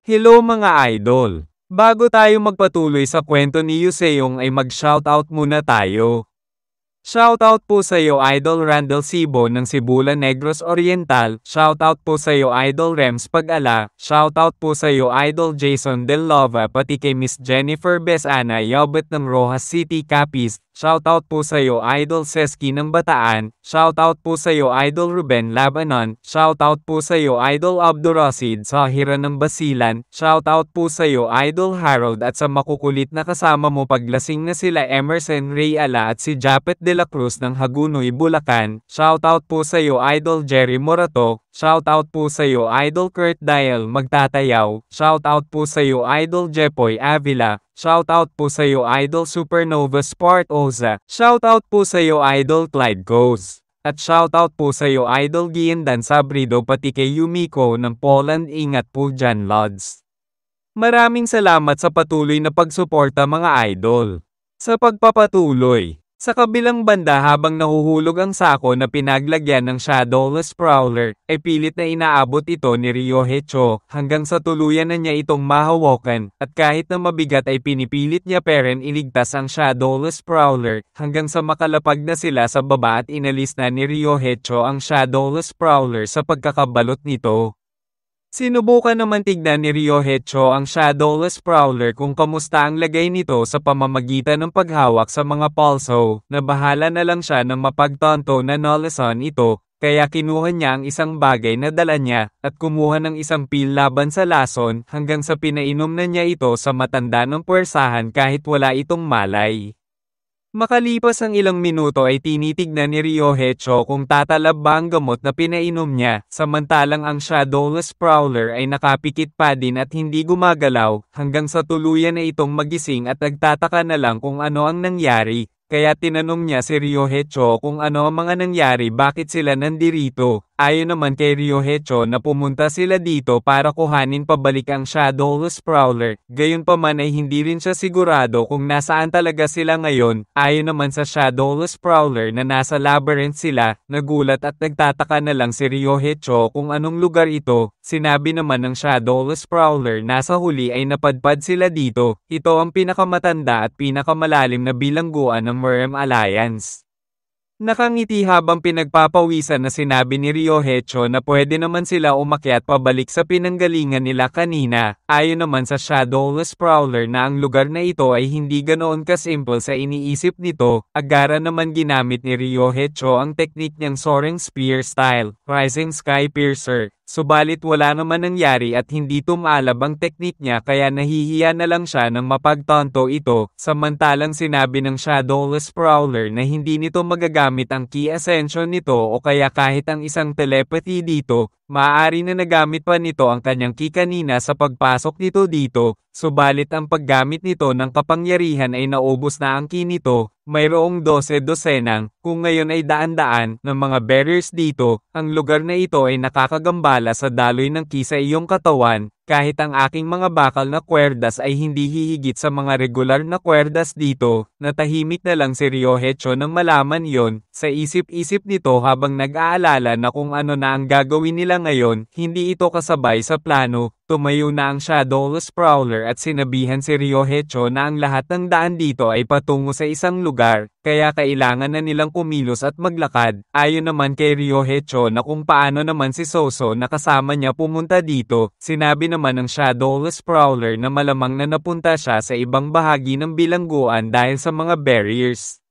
Hello mga idol! Bago tayo magpatuloy sa kwento ni Yuseong ay mag-shoutout muna tayo. Shoutout po sa iyo Idol Randall Sibo ng Sibulan Negros Oriental, shoutout po sa iyo Idol Rems Pag-ala, shoutout po sa iyo Idol Jason Del Lova pati kay Miss Jennifer Besana Yobet ng Rojas City Capiz, shoutout po sa iyo Idol Seski ng Bataan, shoutout po sa iyo Idol Ruben Labanon, shoutout po sa iyo Idol Abdurasid Sahira ng Basilan, shoutout po sa iyo Idol Harold at sa makukulit na kasama mo paglasing na sila Emerson Ray Ala at si Japet de la Cruz ng Hagunoy, Bulacan, shoutout po sa iyo Idol Jerry Morato, shoutout po sa iyo Idol Kurt Dial Magtatayaw, shoutout po sa iyo Idol Jepoy Avila, shoutout po sa iyo Idol Supernova Sport Oza, shoutout po sa iyo Idol Clyde Goes, at shoutout po sa iyo Idol Giandan Sabrido pati kay Yumiko ng Poland. Ingat po dyan Lods. Maraming salamat sa patuloy na pagsuporta mga idol. Sa pagpapatuloy, sa kabilang banda habang nahuhulog ang sako na pinaglagyan ng Shadowless Prowler, ay pilit na inaabot ito ni Ryohei Cho hanggang sa tuluyan na niya itong mahawakan, at kahit na mabigat ay pinipilit niya pa rin iligtas ang Shadowless Prowler hanggang sa makalapag na sila sa baba at inalis na ni Ryohei Cho ang Shadowless Prowler sa pagkakabalot nito. Sinubukan naman tignan ni Ryohei Cho ang Shadowless Prowler kung kamusta ang lagay nito sa pamamagitan ng paghawak sa mga pulso, na bahala na lang siya ng mapagtonto na nolason ito, kaya kinuha niya ang isang bagay na dala niya, at kumuha ng isang pil laban sa lason hanggang sa pinainom na niya ito sa matanda ng puwersahan kahit wala itong malay. Makalipas ang ilang minuto ay tinitignan ni Ryohei Cho kung tatalab ba ang gamot na pinainom niya, samantalang ang Shadowless Prowler ay nakapikit pa din at hindi gumagalaw, hanggang sa tuluyan na itong magising at nagtataka na lang kung ano ang nangyari. Kaya tinanong niya si Ryohei Cho kung ano ang mga nangyari, bakit sila nandirito. Ayon naman kay Ryohei Cho na pumunta sila dito para kuhanin pabalik ang Shadowless Prowler, gayunpaman ay hindi rin siya sigurado kung nasaan talaga sila ngayon. Ayon naman sa Shadowless Prowler na nasa labyrinth sila, nagulat at nagtataka na lang si Ryohei Cho kung anong lugar ito. Sinabi naman ng Shadowless Prowler na sa huli ay napadpad sila dito. Ito ang pinakamatanda at pinakamalalim na bilangguan ng Merem Alliance. Nakangiti habang pinagpapawisan na sinabi ni Ryohei Cho na pwede naman sila umakyat pabalik sa pinanggalingan nila kanina. Ayon naman sa Shadowless Prowler na ang lugar na ito ay hindi ganoon kasimple sa iniisip nito, agara naman ginamit ni Ryohei Cho ang teknik niyang Soaring Spear Style, Rising Sky Piercer. Subalit wala naman nangyari at hindi tumalab ang teknik niya kaya nahihiya na lang siya nang mapagtanto ito, samantalang sinabi ng Shadowless Prowler na hindi nito magagamit ang Ki Ascension nito o kaya kahit ang isang telepathy dito, maaari na nagamit pa nito ang kanyang Ki kanina sa pagpasok nito dito, subalit ang paggamit nito ng kapangyarihan ay naubos na ang Ki nito. Mayroong 12 dosenang, kung ngayon ay daan-daan, ng mga barriers dito. Ang lugar na ito ay nakakagambala sa daloy ng Ki sa iyong katawan, kahit ang aking mga bakal na kwerdas ay hindi hihigit sa mga regular na kwerdas dito. Natahimik na lang si Ryohei Cho nang malaman yon, sa isip-isip nito habang nag-aalala na kung ano na ang gagawin nila ngayon, hindi ito kasabay sa plano. Tumayo na ang Shadowless Prowler at sinabihan si Ryohei Cho na ang lahat ng daan dito ay patungo sa isang lugar, kaya kailangan na nilang kumilos at maglakad. Ayon naman kay Ryohei Cho na kung paano naman si Soso na kasama niya pumunta dito, sinabi naman ng Shadowless Prowler na malamang na napunta siya sa ibang bahagi ng bilangguan dahil sa mga barriers.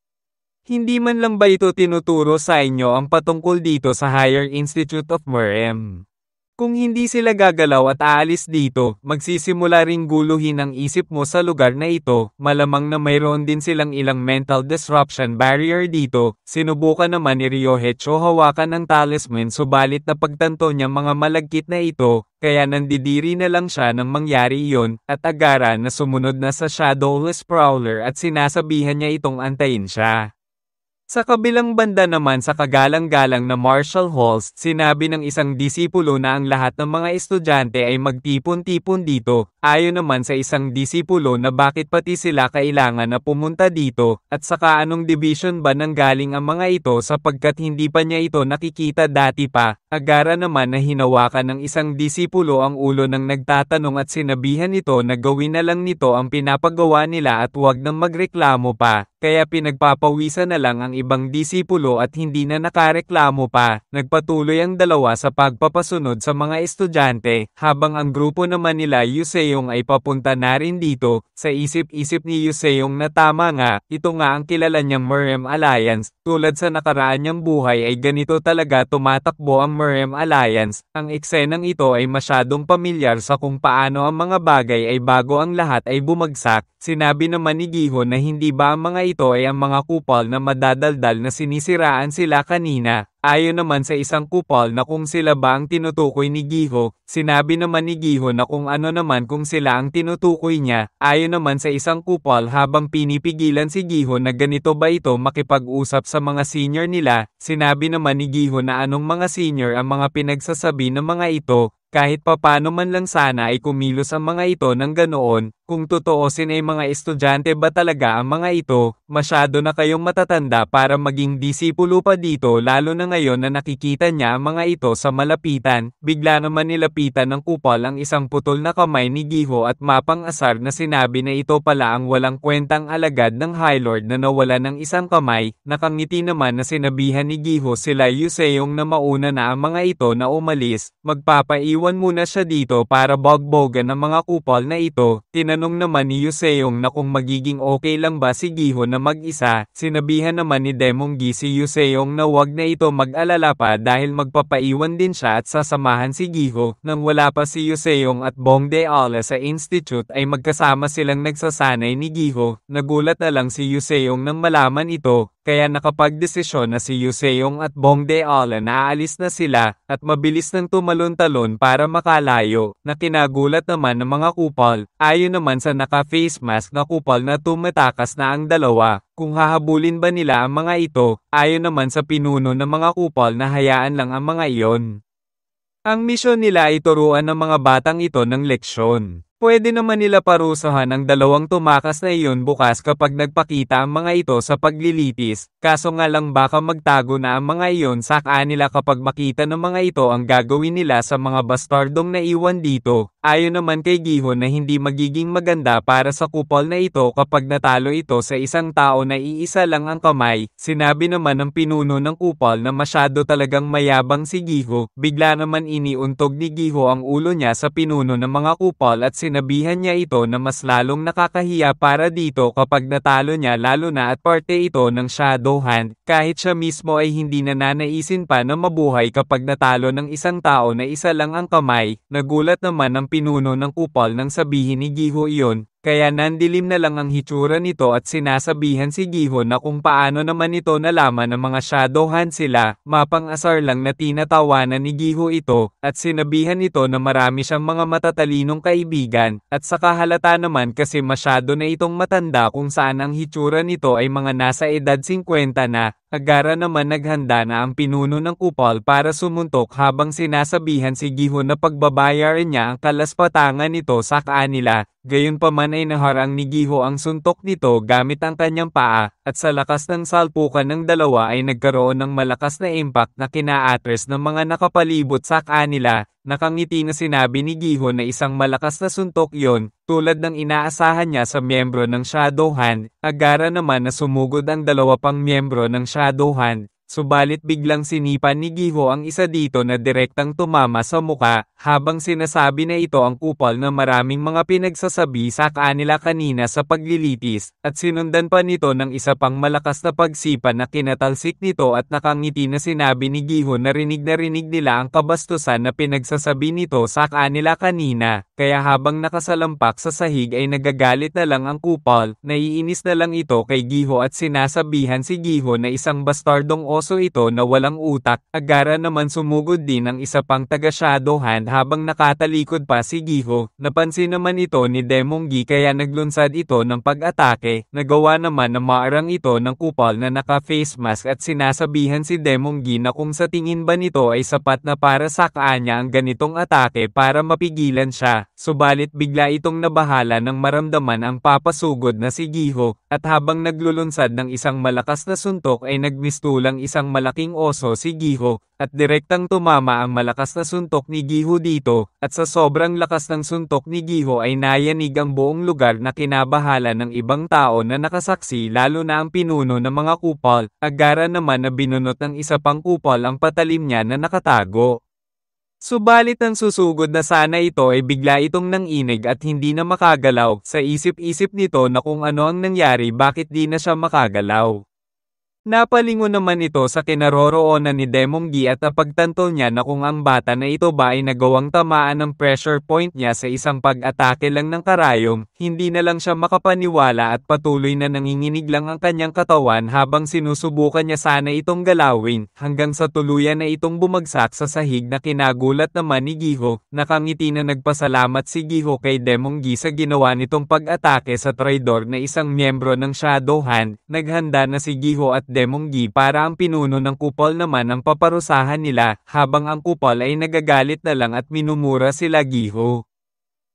Hindi man lang ba ito tinuturo sa inyo ang patungkol dito sa Higher Institute of Merem? Kung hindi sila gagalaw at aalis dito, magsisimula ring guluhin ang isip mo sa lugar na ito, malamang na mayroon din silang ilang mental disruption barrier dito. Sinubukan naman ni Ryohei Cho hawakan ng talisman subalit napagtanto niya mga malagkit na ito, kaya nandidiri na lang siya nang mangyari iyon, at agara na sumunod na sa Shadowless Prowler at sinasabihan niya itong antayin siya. Sa kabilang banda naman sa kagalang-galang na Marshall Halls, sinabi ng isang disipulo na ang lahat ng mga estudyante ay magtipon-tipon dito. Ayon naman sa isang disipulo na bakit pati sila kailangan na pumunta dito, at saka anong division ba nanggaling ang mga ito sapagkat hindi pa niya ito nakikita dati pa. Agara naman na hinawakan ng isang disipulo ang ulo ng nagtatanong at sinabihan nito na gawin na lang nito ang pinapagawa nila at huwag nang magreklamo pa. Kaya pinagpapawisan na lang ang ibang disipulo at hindi na nakareklamo pa. Nagpatuloy ang dalawa sa pagpapasunod sa mga estudyante, habang ang grupo naman nila Yuseong ay papunta na rin dito. Sa isip-isip ni Yuseong na tama nga, ito nga ang kilala niyang Merem Alliance. Tulad sa nakaraan niyang buhay ay ganito talaga tumatakbo ang Merem Alliance. Ang eksenang ito ay masyadong pamilyar sa kung paano ang mga bagay ay bago ang lahat ay bumagsak. Sinabi naman ni Giho na hindi ba ang mga ito ay ang mga kupal na madadaldal na sinisiraan sila kanina. Ayon naman sa isang kupal na kung sila ba ang tinutukoy ni Giho, sinabi naman ni Giho na kung ano naman kung sila ang tinutukoy niya. Ayon naman sa isang kupal habang pinipigilan si Giho na ganito ba ito makipag-usap sa mga senior nila, sinabi naman ni Giho na anong mga senior ang mga pinagsasabi ng mga ito. Kahit papano man lang sana ay kumilos ang mga ito ng ganoon, kung totoosin ay mga estudyante ba talaga ang mga ito, masyado na kayong matatanda para maging disipulo pa dito lalo na ngayon na nakikita niya ang mga ito sa malapitan. Bigla naman nilapitan ng kupal ang isang putol na kamay ni Giho at mapang-asar na sinabi na ito pala ang walang kwentang alagad ng High Lord na nawala ng isang kamay. Nakangiti naman na sinabihan ni Giho sila Yuseong na mauna na ang mga ito na umalis, magpapaiwan muna siya dito para bogbogan ng mga kupal na ito. Tinanong naman ni Yuseong na kung magiging okay lang ba si Giho na mag-isa. Sinabihan naman ni Demonggi si Yuseong na wag na ito mag-alala pa dahil magpapaiwan din siya at sasamahan si Giho. Nang wala pa si Yuseong at Bongde Ala sa institute ay magkasama silang nagsasanay ni Giho. Nagulat na lang si Yuseong nang malaman ito. Kaya nakapagdesisyon na si Yuseong at Bongde Ala na aalis na sila at mabilis nang tumalon-talon para makalayo, na kinagulat naman ng mga kupal. Ayon naman sa naka-face mask na kupal na tumatakas na ang dalawa, kung hahabulin ba nila ang mga ito. Ayon naman sa pinuno ng mga kupal na hayaan lang ang mga iyon. Ang misyon nila ay turuan ng mga batang ito ng leksyon. Pwede naman nila parusahan ang dalawang tumakas na iyon bukas kapag nagpakita ang mga ito sa paglilitis, kaso nga lang baka magtago na ang mga iyon sa kanila kapag makita ng mga ito ang gagawin nila sa mga bastardong naiwan dito. Ayon naman kay Giho na hindi magiging maganda para sa kupal na ito kapag natalo ito sa isang tao na iisa lang ang kamay. Sinabi naman ng pinuno ng kupal na masyado talagang mayabang si Giho. Bigla naman iniuntog ni Giho ang ulo niya sa pinuno ng mga kupal at sinabihan niya ito na mas lalong nakakahiya para dito kapag natalo niya lalo na at parte ito ng Shadow Hand. Kahit siya mismo ay hindi na nanaisin pa na mabuhay kapag natalo ng isang tao na isa lang ang kamay. Nagulat naman ang pinuno ng kupal nang sabihin ni Giho iyon. Kaya nandilim na lang ang hitsura nito at sinasabihan si Giho na kung paano naman ito nalaman ng mga Shadow Hand sila. Mapang-asar lang na tinatawanan ni Giho ito at sinabihan ito na marami siyang mga matatalinong kaibigan at saka halata naman kasi masyado na itong matanda kung saan ang hitsura nito ay mga nasa edad 50 na. Agara naman naghanda na ang pinuno ng kupal para sumuntok habang sinasabihan si Giho na pagbabayaran niya ang kalaspatangan nito sa kanila. Gayunpaman ay naharang ni Giho ang suntok nito gamit ang kanyang paa, at sa lakas ng salpukan ng dalawa ay nagkaroon ng malakas na impact na kinaatres ng mga nakapalibot sa kanila. Nakangiti na sinabi ni Giho na isang malakas na suntok yon, tulad ng inaasahan niya sa miyembro ng Shadow Hand. Agara naman na sumugod ang dalawa pang miyembro ng Shadow Hand. Subalit biglang sinipan ni Giho ang isa dito na direktang tumama sa muka, habang sinasabi na ito ang kupal na maraming mga pinagsasabi sa kanila kanina sa paglilitis, at sinundan pa nito ng isa pang malakas na pagsipa na kinatalsik nito at nakangiti na sinabi ni Giho na rinig nila ang kabastusan na pinagsasabi nito sa kanila kanina. Kaya habang nakasalampak sa sahig ay nagagalit na lang ang kupal, naiinis na lang ito kay Giho at sinasabihan si Giho na isang bastardong oso ito na walang utak. Agara naman sumugod din ang isa pang taga-Shadow Hand habang nakatalikod pa si Giho. Napansin naman ito ni Demonggi kaya naglunsad ito ng pag-atake. Nagawa naman na maarang ito ng kupal na naka-face mask at sinasabihan si Demonggi na kung sa tingin ba nito ay sapat na para sa kanya ang ganitong atake para mapigilan siya. Subalit bigla itong nabahala nang maramdaman ang papasugod na si Giho, at habang naglulunsad ng isang malakas na suntok ay nagmistulang isang malaking oso si Giho, at direktang tumama ang malakas na suntok ni Giho dito, at sa sobrang lakas ng suntok ni Giho ay nayanig ang buong lugar na kinabahala ng ibang tao na nakasaksi lalo na ang pinuno ng mga kupal. Agara naman na binunot ng isa pang kupal ang patalim niya na nakatago. Subalit ang susugod na sana ito ay bigla itong nanginig at hindi na makagalaw. Sa isip-isip nito na kung ano ang nangyari bakit di na siya makagalaw. Napalingon naman ito sa kinaroroonan ni Demonggi at napagtanto niya na kung ang bata na ito ba ay nagawang tamaan ng pressure point niya sa isang pag-atake lang ng karayom, hindi na lang siya makapaniwala at patuloy na nanginginig lang ang kanyang katawan habang sinusubukan niya sana itong galawin, hanggang sa tuluyan na itong bumagsak sa sahig na kinagulat naman ni Giho. Nakangiti na nagpasalamat si Giho kay Demonggi sa ginawa nitong pag-atake sa traidor na isang miyembro ng Shadow Hand. Naghanda na si Giho at Demonggi para ang pinuno ng kupal naman ang paparusahan nila, habang ang kupal ay nagagalit na lang at minumura sila Giho.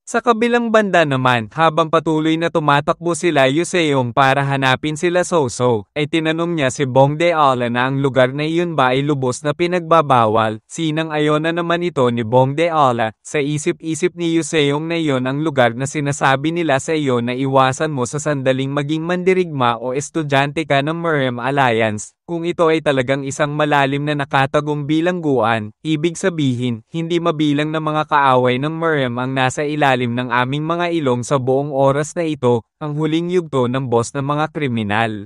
Sa kabilang banda naman, habang patuloy na tumatakbo sila Yuseong para hanapin sila Soso, ay tinanong niya si Bongdeala na ang lugar na iyon ba ay lubos na pinagbabawal. Sinang-ayon na naman ito ni Bongdeala. Sa isip-isip ni Yuseong na iyon ang lugar na sinasabi nila sa iyo na iwasan mo sa sandaling maging mandirigma o estudyante ka ng Merem Alliance. Kung ito ay talagang isang malalim na nakatagong bilangguan, ibig sabihin, hindi mabilang na mga kaaway ng Merem ang nasa ilalim ng aming mga ilong sa buong oras na ito, ang huling yugto ng boss ng mga kriminal.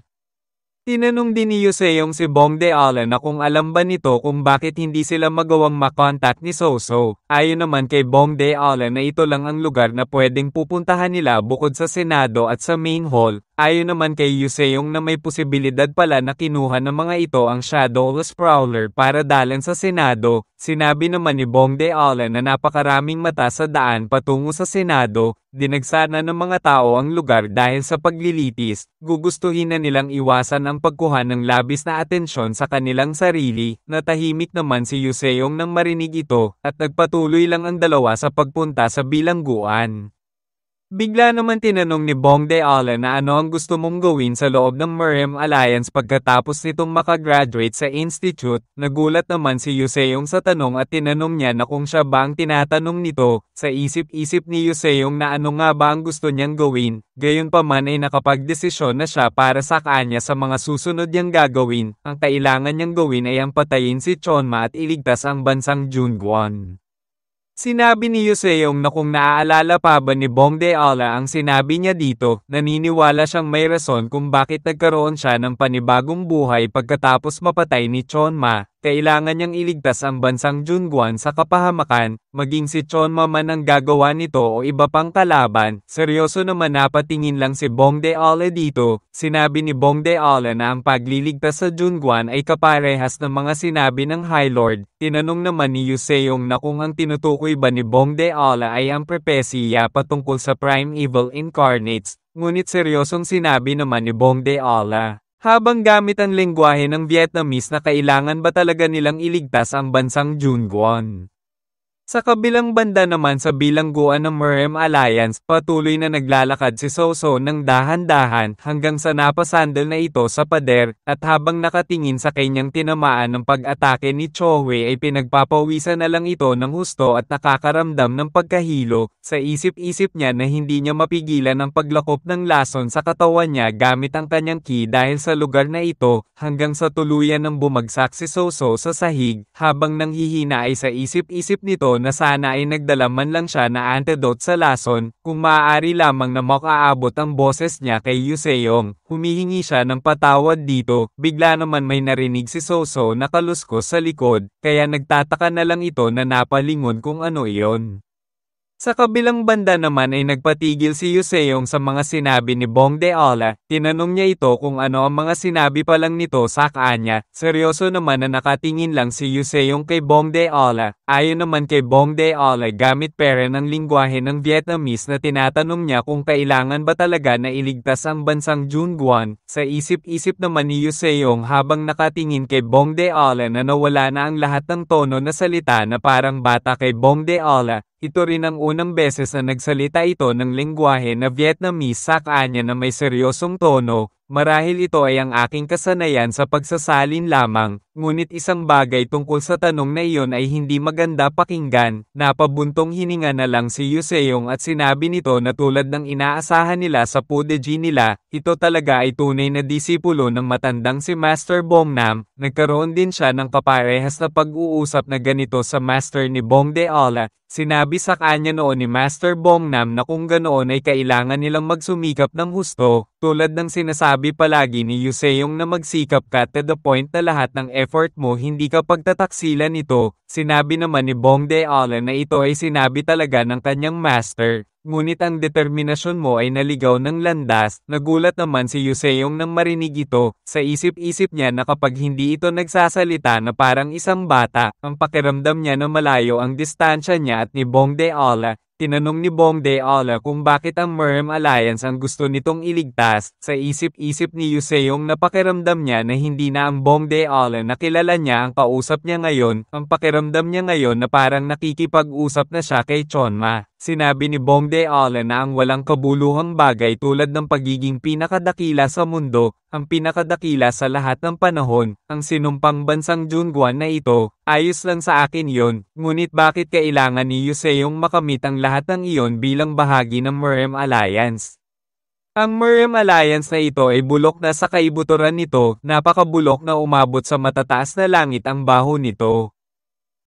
Tinanong din ni Yuseong si Bongdeala na kung alam ba nito kung bakit hindi sila magawang makontak ni Soso. Ayon naman kay Bongdeala na ito lang ang lugar na pwedeng pupuntahan nila bukod sa Senado at sa main hall. Ayon naman kay Yuseong na may posibilidad pala na kinuha ng mga ito ang Shadowless Prowler para dalan sa Senado. Sinabi naman ni Bongdeala na napakaraming mata sa daan patungo sa Senado. Dinagsana ng mga tao ang lugar dahil sa paglilitis, gugustuhin na nilang iwasan ang pagkuha ng labis na atensyon sa kanilang sarili. Natahimik naman si Yuseong nang marinig ito, at nagpatuloy lang ang dalawa sa pagpunta sa bilangguan. Bigla naman tinanong ni Bongdeala na ano ang gusto mong gawin sa loob ng Merem Alliance pagkatapos nitong makagraduate sa institute. Nagulat naman si Yuseong sa tanong at tinanong niya na kung siya ba ang tinatanong nito. Sa isip-isip ni Yuseong na ano nga ba ang gusto niyang gawin, gayunpaman ay nakapagdesisyon na siya para sa kanya sa mga susunod niyang gagawin. Ang kailangan niyang gawin ay ang patayin si Chonma at iligtas ang bansang Jungwon. Sinabi ni Yuseong na kung naaalala pa ba ni Bongdeala ang sinabi niya dito, naniniwala siyang may rason kung bakit nagkaroon siya ng panibagong buhay pagkatapos mapatay ni Chonma. Kailangan niyang iligtas ang bansang Jungwon sa kapahamakan, maging si Chonma man ang gagawa nito o iba pang kalaban. Seryoso naman napatingin lang si Bongdeala dito. Sinabi ni Bongdeala na ang pagliligtas sa Jungwon ay kaparehas ng mga sinabi ng High Lord. Tinanong naman ni Yuseong na kung ang tinutukoy ba ni Bongdeala ay ang propesya patungkol sa Prime Evil Incarnates, ngunit seryosong sinabi naman ni Bongdeala. Habang gamit ang lengguwahe ng Vietnamese na kailangan ba talaga nilang iligtas ang bansang Jungwon. Sa kabilang banda naman sa bilangguan ng Merem Alliance, patuloy na naglalakad si Soso ng dahan-dahan hanggang sa napasandal na ito sa pader, at habang nakatingin sa kanyang tinamaan ng pag-atake ni Chohwe ay pinagpapawisan na lang ito ng husto at nakakaramdam ng pagkahilo. Sa isip-isip niya na hindi niya mapigilan ang paglakop ng lason sa katawan niya gamit ang kanyang ki dahil sa lugar na ito, hanggang sa tuluyan ng bumagsak si Soso sa sahig. Habang nanghihina ay sa isip-isip nito na sana ay nagdala man lang siya na antidote sa lason, kung maaari lamang na makaabot ang boses niya kay Yuseong. Humihingi siya ng patawad dito, bigla naman may narinig si Soso na kaluskos sa likod, kaya nagtataka na lang ito na napalingon kung ano iyon. Sa kabilang banda naman ay nagpatigil si Yuseong sa mga sinabi ni Bong Deola, tinanong niya ito kung ano ang mga sinabi pa lang nito sa kanya. Seryoso naman na nakatingin lang si Yuseong kay Bong Deola. Ayon naman kay Bong Deola gamit pera ng lingwahe ng Vietnamese na tinatanong niya kung kailangan ba talaga na iligtas ang bansang Junguan. Sa isip-isip naman ni Yuseong habang nakatingin kay Bong Deola na nawala na ang lahat ng tono na salita na parang bata kay Bong Deola. Ito rin ang unang beses na nagsalita ito ng lengguwahe na Vietnamese sa kanya na may seryosong tono. Marahil ito ay ang aking kasanayan sa pagsasalin lamang, ngunit isang bagay tungkol sa tanong na iyon ay hindi maganda pakinggan. Napabuntong hininga na lang si Yuseong at sinabi nito na tulad ng inaasahan nila sa pudeji nila, ito talaga ay tunay na disipulo ng matandang si Master Bong Nam. Nagkaroon din siya ng kaparehas na pag-uusap na ganito sa master ni Bong Deola. Sinabi sa kanya noon ni Master Bong Nam na kung ganoon ay kailangan nilang magsumikap ng husto, tulad ng sinasabi palagi ni Yuseong na magsikap ka to the point na lahat ng effort mo hindi ka pagtataksilan nito. Sinabi naman ni Bong Deola na ito ay sinabi talaga ng kanyang master. Ngunit ang determinasyon mo ay naligaw ng landas. Nagulat naman si Yuseong nang marinig ito. Sa isip-isip niya na kapag hindi ito nagsasalita na parang isang bata, ang pakiramdam niya na malayo ang distansya niya at ni Bong Deola. Tinanong ni Bong Deola kung bakit ang Merm Alliance ang gusto nitong iligtas. Sa isip-isip ni Yuseong na pakiramdam niya na hindi na ang Bong Deola na kilala niya ang kausap niya ngayon. Ang pakiramdam niya ngayon na parang nakikipag-usap na siya kay Chonma. Sinabi ni Bong Deola na ang walang kabuluhang bagay tulad ng pagiging pinakadakila sa mundo, ang pinakadakila sa lahat ng panahon, ang sinumpang bansang Junguan na ito, ayos lang sa akin yon. Ngunit bakit kailangan ni Yuseong makamit ang lahat ng iyon bilang bahagi ng Merm Alliance? Ang Merm Alliance na ito ay bulok na sa kaibuturan nito, napakabulok na umabot sa matataas na langit ang baho nito.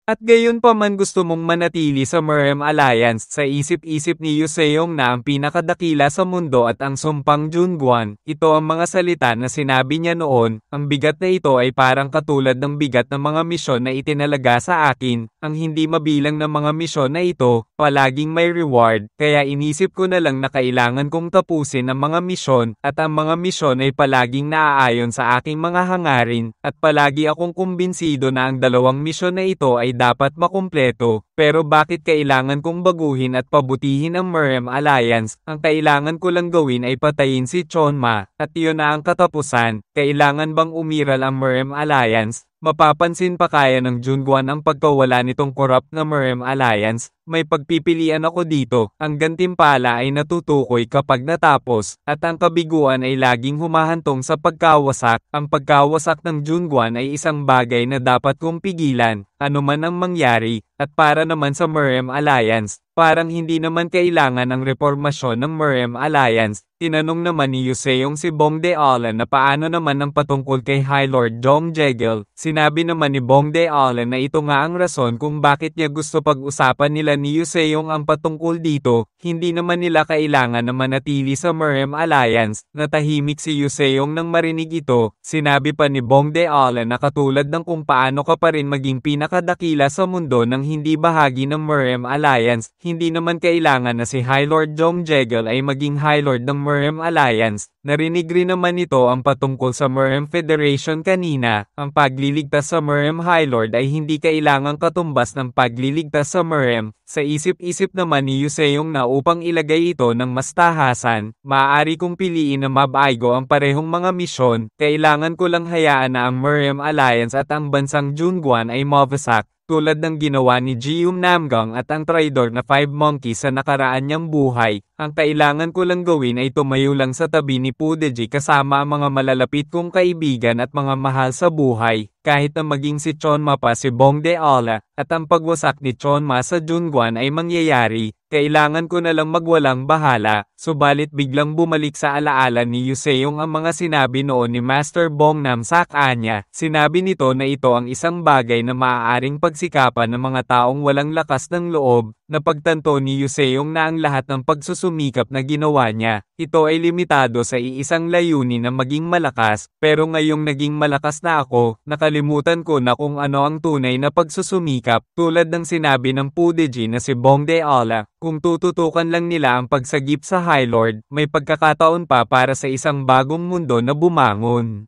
At gayon pa man gusto mong manatili sa Merm Alliance, sa isip-isip ni Yuseong na ang pinakadakila sa mundo at ang sumpang Junguan. Ito ang mga salita na sinabi niya noon. Ang bigat na ito ay parang katulad ng bigat ng mga misyon na itinalaga sa akin. Ang hindi mabilang na mga misyon na ito, palaging may reward. Kaya inisip ko na lang na kailangan kong tapusin ang mga misyon, at ang mga misyon ay palaging naaayon sa aking mga hangarin, at palagi akong kumbinsido na ang dalawang misyon na ito ay dapat makumpleto. Pero bakit kailangan kong baguhin at pabutihin ang Merm Alliance? Ang kailangan ko lang gawin ay patayin si Chonma, at iyon na ang katapusan. Kailangan bang umiral ang Merm Alliance? Mapapansin pa kaya ng Junguan ang pagkawala nitong corrupt na Merm Alliance? May pagpipilian ako dito. Ang gantimpala ay natutukoy kapag natapos, at ang kabiguan ay laging humahantong sa pagkawasak. Ang pagkawasak ng Junguan ay isang bagay na dapat kong pigilan, ano man ang mangyari. At para naman sa Merm Alliance, parang hindi naman kailangan ang reformasyon ng Merm Alliance. Tinanong naman ni Yuseong si Bong Deola na paano naman ang patungkol kay High Lord Dong Jegel. Sinabi naman ni Bong Deola na ito nga ang rason kung bakit niya gusto pag-usapan nila ni Yuseong ang patungkol dito. Hindi naman nila kailangan na manatili sa Merm Alliance. Natahimik si Yuseong nang marinig ito. Sinabi pa ni Bong Deola na katulad ng kung paano ka pa rin maging pinakadakila sa mundo nang hindi bahagi ng Merm Alliance, hindi naman kailangan na si High Lord Dong Jegel ay maging High Lord ng Merm Alliance. Narinig rin naman ito ang patungkol sa Merm Federation kanina. Ang pagliligtas sa Merm High Lord ay hindi kailangang katumbas ng pagliligtas sa Merm. Sa isip-isip naman ni Yuseong na upang ilagay ito ng mas tahasan, maaari kong piliin na mabaigo ang parehong mga misyon. Kailangan ko lang hayaan na ang Merm Alliance at ang bansang Junguan ay mawasak, tulad ng ginawa ni Jium Namgang at ang traidor na Five Monkeys sa nakaraan niyang buhay. Ang kailangan ko lang gawin ay tumayo lang sa tabi ni Pudeji kasama ang mga malalapit kong kaibigan at mga mahal sa buhay, kahit na maging si Chonma pa si Bong Deola, at ang pagwasak ni Chonma sa Junguan ay mangyayari. Kailangan ko na lang magwalang bahala. Subalit biglang bumalik sa alaala ni Yuseong ang mga sinabi noon ni Master Bong Nam sa kanya. Sinabi nito na ito ang isang bagay na maaaring pagsikapan ng mga taong walang lakas ng loob. Napagtanto ni Yuseong na ang lahat ng pagsusumikap na ginawa niya, ito ay limitado sa iisang layunin na maging malakas. Pero ngayong naging malakas na ako, nakalimutan nakalimutan ko na kung ano ang tunay na pagsusumikap, tulad ng sinabi ng Pudeji na si Bongde Ala, kung tututukan lang nila ang pagsagip sa High Lord, may pagkakataon pa para sa isang bagong mundo na bumangon.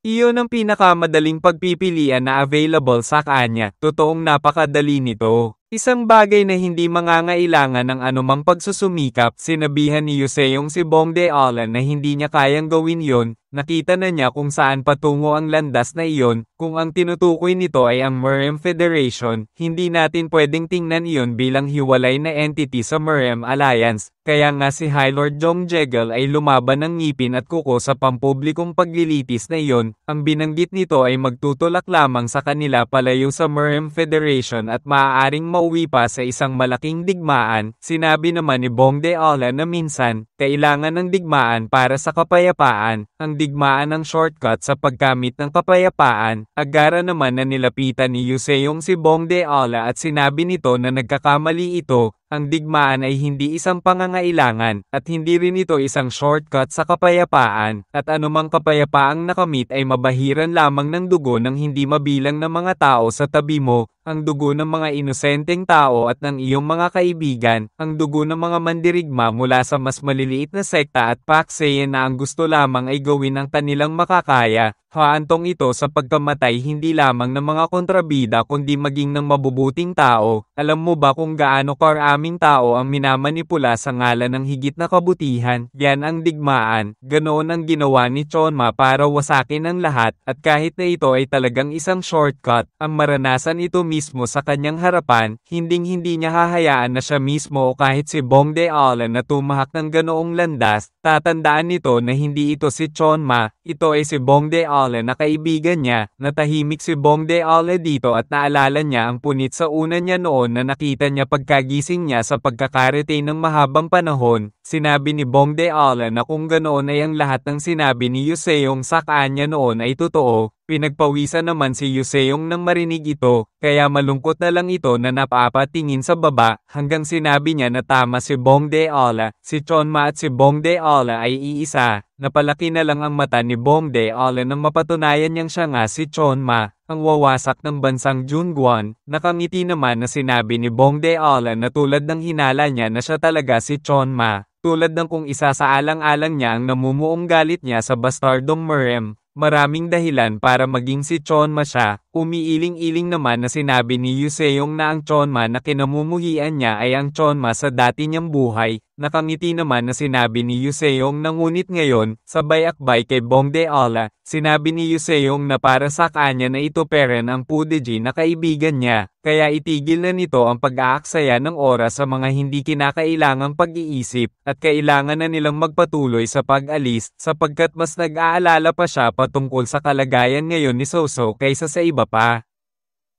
Iyon ang pinakamadaling pagpipilian na available sa kanya, totoong napakadali nito. Isang bagay na hindi mangangailangan ng anumang pagsusumikap, sinabihan ni Yuseong si Bongde Ala na hindi niya kayang gawin yon. Nakita na niya kung saan patungo ang landas na iyon, kung ang tinutukoy nito ay ang Merem Federation, hindi natin pwedeng tingnan iyon bilang hiwalay na entity sa Merem Alliance, kaya nga si High Lord Jongjegel ay lumaban ng ngipin at kuko sa pampublikong paglilitis na iyon, ang binanggit nito ay magtutulak lamang sa kanila palayo sa Merem Federation at maaaring mauwi pa sa isang malaking digmaan. Sinabi naman ni Bongde Ala na minsan, kailangan ng digmaan para sa kapayapaan, ang digmaan ng shortcut sa pagkamit ng kapayapaan. Agara naman na nilapitan ni Yuseong si Bongde Ala at sinabi nito na nagkakamali ito. Ang digmaan ay hindi isang pangangailangan, at hindi rin ito isang shortcut sa kapayapaan, at anumang kapayapaang nakamit ay mabahiran lamang ng dugo ng hindi mabilang na mga tao sa tabi mo, ang dugo ng mga inosenteng tao at ng iyong mga kaibigan, ang dugo ng mga mandirigma mula sa mas maliliit na sekta at pakseyen na ang gusto lamang ay gawin ang kanilang makakaya. Haantong ito sa pagkamatay hindi lamang ng mga kontrabida kundi maging ng mabubuting tao. Alam mo ba kung gaano karaming tao ang minamanipula sa ngalan ng higit na kabutihan? Yan ang digmaan. Ganoon ang ginawa ni Chonma para wasakin ang lahat, at kahit na ito ay talagang isang shortcut, ang maranasan ito mismo sa kanyang harapan, hinding-hindi niya hahayaan na siya mismo o kahit si Bongde Ala na tumahak ng ganoong landas. Tatandaan nito na hindi ito si Chonma, ito ay si Bongde Ala na kaibigan niya. Natahimik si Bongde Ala dito at naalala niya ang punit sa una niya noon na nakita niya pagkagising niya sa pagkakarete ng mahabang panahon. Sinabi ni Bongde Ala na kung ganoon ay ang lahat ng sinabi ni Yuseong sa kanya noon ay totoo. Pinagpawisan naman si Yuseong nang marinig ito, kaya malungkot na lang ito na napapatingin sa baba, hanggang sinabi niya na tama si Bongde Ala, si Chonma at si Bongde Ala ay iisa. Napalaki na lang ang mata ni Bongde Ala nang mapatunayan niyang siya nga si Chonma, ang wawasak ng bansang Junguan. Nakangiti naman na sinabi ni Bongde Ala na tulad ng hinala niya na siya talaga si Chonma, tulad ng kung isa sa alang-alang niya ang namumuong galit niya sa bastardong Merem. Maraming dahilan para maging si Chonma siya. Umiiling-iling naman na sinabi ni Yuseong na ang Chonma na kinamumuhian niya ay ang Chonma sa dati niyang buhay. Nakangiti naman na sinabi ni Yuseong na ngunit ngayon, sabay akbay kay Bongde Ala, sinabi ni Yuseong na para sa kanya na ito peren ang Pudeji na kaibigan niya, kaya itigil na nito ang pag-aaksaya ng oras sa mga hindi kinakailangang pag-iisip, at kailangan na nilang magpatuloy sa pag-alis, sapagkat mas nag-aalala pa siya patungkol sa kalagayan ngayon ni Soso kaysa sa iba pa.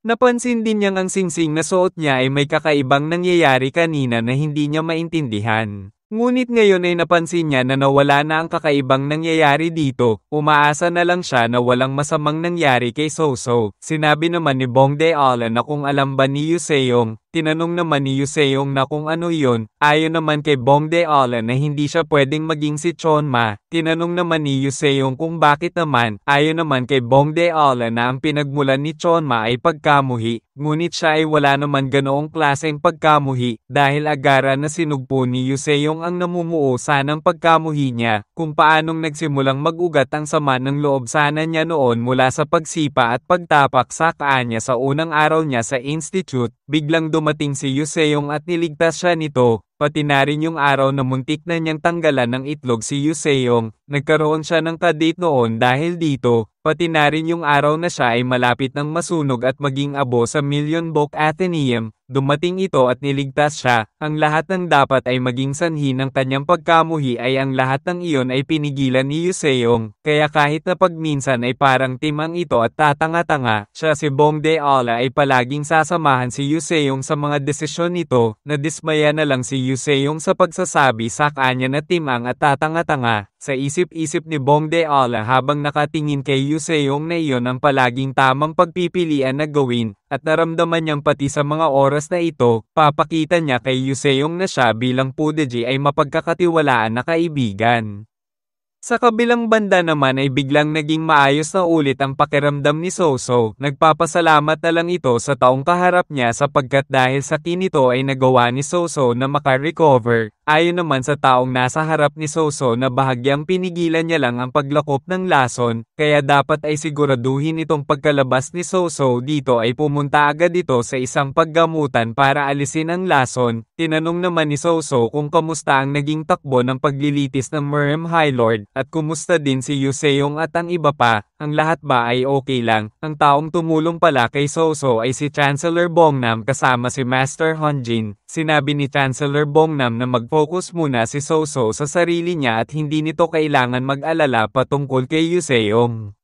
Napansin din niyang ang singsing na suot niya ay may kakaibang nangyayari kanina na hindi niya maintindihan. Ngunit ngayon ay napansin niya na nawala na ang kakaibang nangyayari dito, umaasa na lang siya na walang masamang nangyari kay Soso. Sinabi naman ni Bongde Ala na kung alam ba ni Yuseong. Tinanong naman ni Yuseong na kung ano iyon, ayon naman kay Bongde Ala na hindi siya pwedeng maging si Chonma. Tinanong naman ni Yuseong kung bakit naman, ayon naman kay Bongde Ala na ang pinagmulan ni Chonma ay pagkamuhi, ngunit siya ay wala naman ganoong klaseng pagkamuhi, dahil agara na sinugpo ni Yuseong ang namumuo sanang pagkamuhi niya, kung paanong nagsimulang mag-ugat ang sama ng loob sana niya noon mula sa pagsipa at pagtapak sa kanya sa unang araw niya sa institute. Biglang dumating si Yuseong at niligtas siya nito, pati na rin yung araw na muntik na niyang tanggalan ng itlog si Yuseong. Nagkaroon siya ng kadate noon dahil dito, pati na rin yung araw na siya ay malapit ng masunog at maging abo sa Million Book Athenaeum. Dumating ito at niligtas siya. Ang lahat ng dapat ay maging sanhi ng kanyang pagkamuhi ay ang lahat ng iyon ay pinigilan ni Yuseong. Kaya kahit na pagminsan ay parang timang ito at tatanga-tanga, siya si Bongde Ala ay palaging sasamahan si Yuseong sa mga desisyon nito. Nadismaya na lang si Yuseong sa pagsasabi sa kanya na timang at tatanga-tanga. Sa isip-isip ni Bongde Ala habang nakatingin kay Yuseong na iyon ang palaging tamang pagpipilian na gawin, at naramdaman niyang pati sa mga oras na ito, papakita niya kay Yuseong na siya bilang Pudeji ay mapagkakatiwalaan na kaibigan. Sa kabilang banda naman ay biglang naging maayos na ulit ang pakiramdam ni Soso. Nagpapasalamat na lang ito sa taong kaharap niya sapagkat dahil sa kinito ay nagawa ni Soso na makarecover. Ayon naman sa taong nasa harap ni Soso na bahagyang pinigilan niya lang ang paglakop ng lason, kaya dapat ay siguraduhin itong pagkalabas ni Soso dito ay pumunta agad ito sa isang paggamutan para alisin ang lason. Tinanong naman ni Soso kung kamusta ang naging takbo ng paglilitis ng Merhem High Lord. At kumusta din si Yuseong at ang iba pa, ang lahat ba ay okay lang? Ang taong tumulong pala kay Soso ay si Chancellor Bongnam kasama si Master Honjin. Sinabi ni Chancellor Bongnam na mag-focus muna si Soso sa sarili niya at hindi nito kailangan mag-alala patungkol kay Yuseong.